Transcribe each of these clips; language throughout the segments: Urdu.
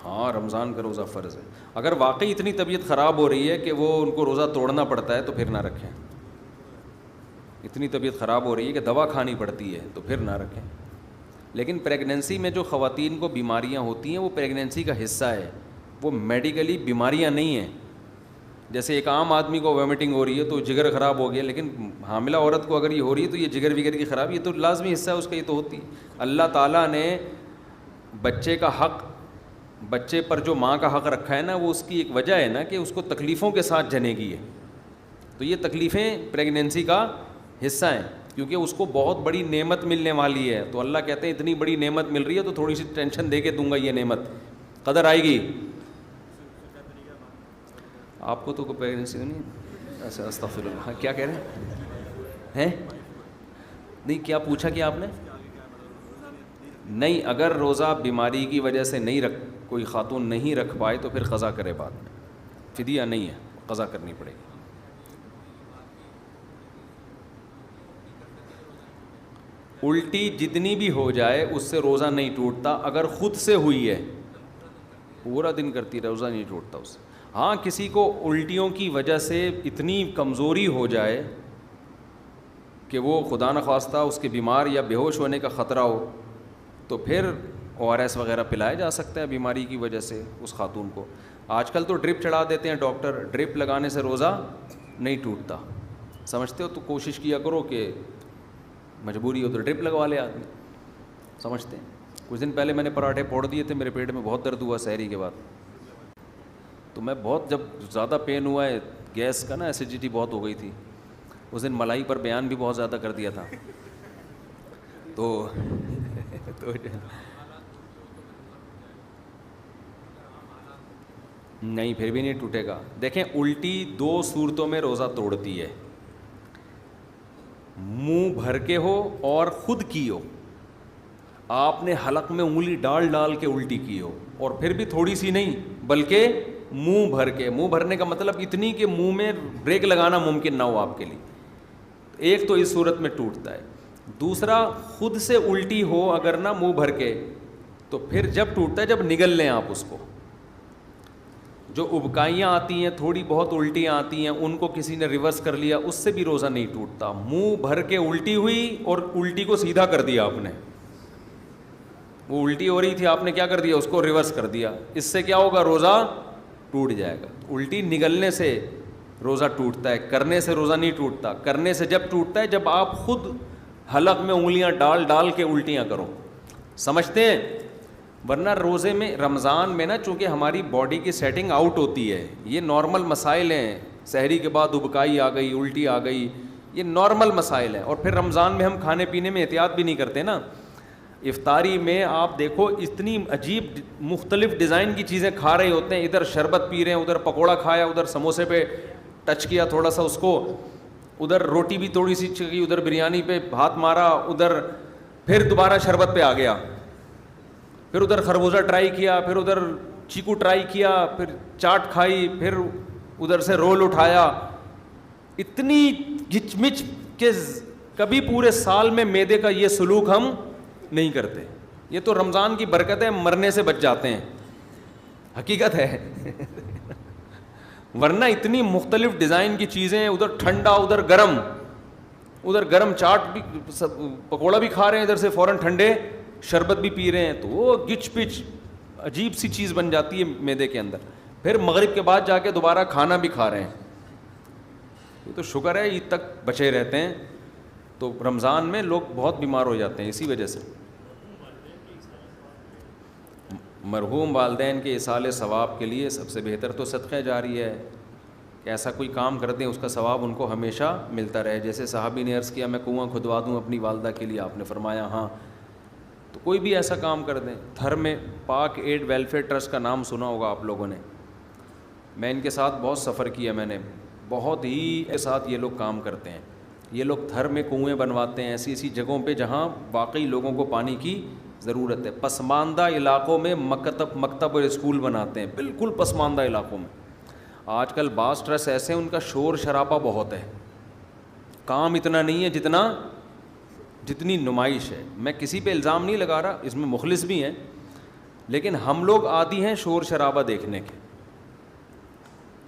ہاں رمضان کا روزہ فرض ہے. اگر واقعی اتنی طبیعت خراب ہو رہی ہے کہ وہ ان کو روزہ توڑنا پڑتا ہے تو پھر نہ رکھیں. اتنی طبیعت خراب ہو رہی ہے کہ دوا کھانی پڑتی ہے تو پھر نہ رکھیں. لیکن پریگننسی میں جو خواتین کو بیماریاں ہوتی ہیں وہ پریگننسی کا حصہ ہے, وہ میڈیکلی بیماریاں نہیں ہیں. جیسے ایک عام آدمی کو ویمیٹنگ ہو رہی ہے تو جگر خراب ہو گیا, لیکن حاملہ عورت کو اگر یہ ہو رہی ہے تو یہ جگر وگر کی خرابی یہ تو لازمی حصہ ہے اس کا, یہ تو ہوتی ہے. اللہ تعالیٰ نے بچے کا حق, بچے پر جو ماں کا حق رکھا ہے نا, وہ اس کی ایک وجہ ہے نا کہ اس کو تکلیفوں کے ساتھ جنے گی ہے. تو یہ تکلیفیں پریگننسی کا حصہ ہیں, کیونکہ اس کو بہت بڑی نعمت ملنے والی ہے. تو اللہ کہتے ہیں اتنی بڑی نعمت مل رہی ہے تو تھوڑی سی ٹینشن دے کے دوں گا, یہ نعمت قدر آئے گی. آپ کو تو کوئی پریگننسی نہیں, اچھا استغفر اللہ, کیا کہہ رہے ہیں نہیں, کیا پوچھا کیا آپ نے؟ نہیں, اگر روزہ بیماری کی وجہ سے نہیں کوئی خاتون نہیں رکھ پائے تو پھر قضا کرے بعد میں, فدیہ نہیں ہے, قضا کرنی پڑے گی. الٹی جتنی بھی ہو جائے اس سے روزہ نہیں ٹوٹتا, اگر خود سے ہوئی ہے پورا دن کرتی رہے روزہ نہیں ٹوٹتا اس سے. ہاں کسی کو الٹیوں کی وجہ سے اتنی کمزوری ہو جائے کہ وہ خدا نخواستہ اس کے بیمار یا بے ہوش ہونے کا خطرہ ہو تو پھر ORS وغیرہ پلایا جا سکتا ہے بیماری کی وجہ سے اس خاتون کو. آج کل تو ڈرپ چڑھا دیتے ہیں ڈاکٹر, ڈرپ لگانے سے روزہ نہیں ٹوٹتا, سمجھتے ہو؟ تو کوشش کیا کرو کہ مجبوری ہو تو ڈرپ لگوا لے آدمی, سمجھتے ہیں. کچھ دن پہلے میں نے پراٹھے پھوڑ دیے تھے, میرے پیٹ میں بہت درد ہوا سحری کے بعد. تو میں بہت, جب زیادہ پین ہوا ہے گیس کا نا, ایسیڈیٹی بہت ہو گئی تھی, اس دن ملائی پر بیان بھی بہت زیادہ کر دیا تھا. تو نہیں, پھر بھی نہیں ٹوٹے گا. دیکھیں الٹی 2 صورتوں میں روزہ توڑتی ہے, منہ بھر کے ہو اور خود کی ہو. آپ نے حلق میں انگلی ڈال ڈال کے الٹی کی ہو, اور پھر بھی تھوڑی سی نہیں بلکہ منہ بھر کے. منہ بھرنے کا مطلب اتنی کہ منہ میں بریک لگانا ممکن نہ ہو آپ کے لیے. ایک تو اس صورت میں ٹوٹتا ہے. دوسرا خود سے الٹی ہو اگر نہ منہ بھر کے, تو پھر جب ٹوٹتا ہے جب نگل لیں آپ اس کو. جو ابکائیاں آتی ہیں, تھوڑی بہت الٹیاں آتی ہیں, ان کو کسی نے ریورس کر لیا, اس سے بھی روزہ نہیں ٹوٹتا. منہ بھر کے الٹی ہوئی اور الٹی کو سیدھا کر دیا آپ نے, وہ الٹی ہو رہی تھی آپ نے کیا کر دیا, اس کو ریورس کر دیا, اس سے کیا ہوگا, روزہ ٹوٹ جائے گا. الٹی نگلنے سے روزہ ٹوٹتا ہے, کرنے سے روزہ نہیں ٹوٹتا. کرنے سے جب ٹوٹتا ہے جب آپ خود حلق میں انگلیاں ڈال ڈال کے الٹیاں کرو, سمجھتے ہیں. ورنہ روزے میں, رمضان میں نا, چونکہ ہماری باڈی کی سیٹنگ آؤٹ ہوتی ہے, یہ نارمل مسائل ہیں. سحری کے بعد ابکائی آ گئی, الٹی آ گئی, یہ نارمل مسائل ہیں. اور پھر رمضان میں ہم کھانے پینے میں احتیاط بھی نہیں کرتے نا. افطاری میں آپ دیکھو اتنی عجیب مختلف ڈیزائن کی چیزیں کھا رہے ہوتے ہیں, ادھر شربت پی رہے ہیں, ادھر پکوڑا کھایا, ادھر سموسے پہ ٹچ کیا تھوڑا سا اس کو, ادھر روٹی بھی تھوڑی سی چکی, ادھر بریانی پہ ہاتھ مارا, ادھر پھر دوبارہ شربت پہ آ گیا, پھر ادھر خربوزہ ٹرائی کیا, پھر ادھر چیکو ٹرائی کیا, پھر چاٹ کھائی, پھر ادھر سے رول اٹھایا. اتنی گچ مچ کہ کبھی پورے سال میں معدے کا یہ سلوک ہم نہیں کرتے. یہ تو رمضان کی برکت ہے, مرنے سے بچ جاتے ہیں, حقیقت ہے. ورنہ اتنی مختلف ڈیزائن کی چیزیں, ادھر ٹھنڈا ادھر گرم, ادھر گرم چاٹ بھی پکوڑا بھی کھا رہے ہیں, ادھر سے فوراً ٹھنڈے شربت بھی پی رہے ہیں, تو وہ گچ پچ عجیب سی چیز بن جاتی ہے معدے کے اندر. پھر مغرب کے بعد جا کے دوبارہ کھانا بھی کھا رہے ہیں. یہ تو شکر ہے عید تک بچے رہتے ہیں. تو رمضان میں لوگ بہت بیمار ہو جاتے ہیں اسی وجہ سے. مرحوم والدین کے ایصال ثواب کے لیے سب سے بہتر تو صدقہ جاری ہے, کہ ایسا کوئی کام کرتے ہیں اس کا ثواب ان کو ہمیشہ ملتا رہے. جیسے صحابی نے عرض کیا میں کنواں کھدوا دوں اپنی والدہ کے لیے, آپ نے فرمایا ہاں. تو کوئی بھی ایسا کام کر دیں. تھر میں پاک ایڈ ویلفیئر ٹرسٹ کا نام سنا ہوگا آپ لوگوں نے, میں ان کے ساتھ بہت سفر کیا, میں نے بہت ہی کے ساتھ یہ لوگ کام کرتے ہیں. یہ لوگ تھر میں کنویں بنواتے ہیں ایسی ایسی جگہوں پہ جہاں واقعی لوگوں کو پانی کی ضرورت ہے. پسماندہ علاقوں میں مکتب اور اسکول بناتے ہیں, بالکل پسماندہ علاقوں میں. آج کل بعض ٹرسٹ ایسے ہیں ان کا شور شرابہ بہت ہے, کام اتنا نہیں ہے جتنی نمائش ہے. میں کسی پہ الزام نہیں لگا رہا, اس میں مخلص بھی ہیں, لیکن ہم لوگ عادی ہیں شور شرابہ دیکھنے کے،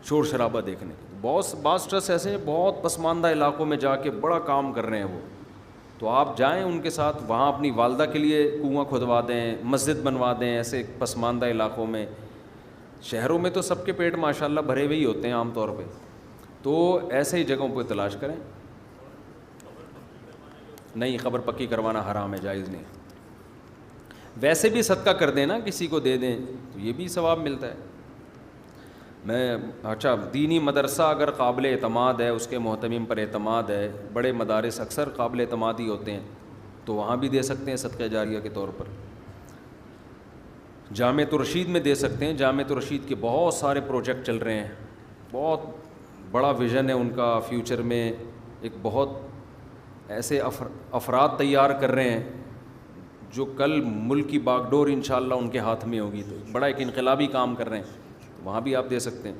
شور شرابہ دیکھنے کے. بعض ٹرسٹ ایسے بہت پسماندہ علاقوں میں جا کے بڑا کام کر رہے ہیں وہ، تو آپ جائیں ان کے ساتھ، وہاں اپنی والدہ کے لیے کنواں کھدوا دیں، مسجد بنوا دیں ایسے پسماندہ علاقوں میں. شہروں میں تو سب کے پیٹ ماشاء اللہ بھرے ہوئے ہی ہوتے ہیں عام طور پہ، تو ایسے ہی جگہوں پہ تلاش کریں. نہیں، قبر پکی کروانا حرام ہے، جائز نہیں. ویسے بھی صدقہ کر دیں نا، کسی کو دے دیں تو یہ بھی ثواب ملتا ہے. اچھا، دینی مدرسہ اگر قابل اعتماد ہے، اس کے محتمم پر اعتماد ہے، بڑے مدارس اکثر قابل اعتماد ہی ہوتے ہیں، تو وہاں بھی دے سکتے ہیں صدقہ جاریہ کے طور پر. جامعۃ الرشید میں دے سکتے ہیں. جامعۃ الرشید کے بہت سارے پروجیکٹ چل رہے ہیں، بہت بڑا ویژن ہے ان کا. فیوچر میں ایک بہت ایسے افراد تیار کر رہے ہیں جو کل ملک کی باغ ڈور انشاءاللہ ان کے ہاتھ میں ہوگی. تو بڑا ایک انقلابی کام کر رہے ہیں، وہاں بھی آپ دے سکتے ہیں.